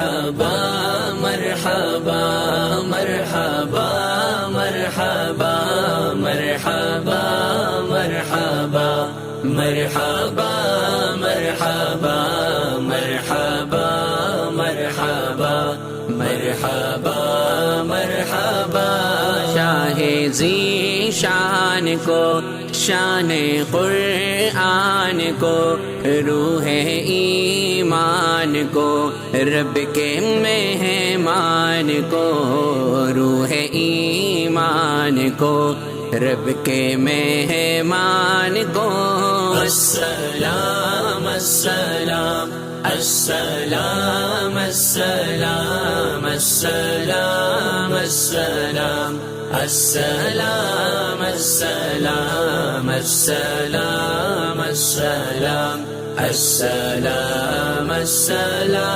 مرحبا مرحبا مرحبا مرحبا مرحبا مرحبا مرحبا مرحبا مرحبا مرحبا مرحبا شاہ ذی شان کو شان قرآن کو روح ایمان کو رب کے مہمان کو روح ایمان کو رب کے مہمان کو السلام السلام السلام السلام السلام السلام السلام السلام السلام السلام السلام السلام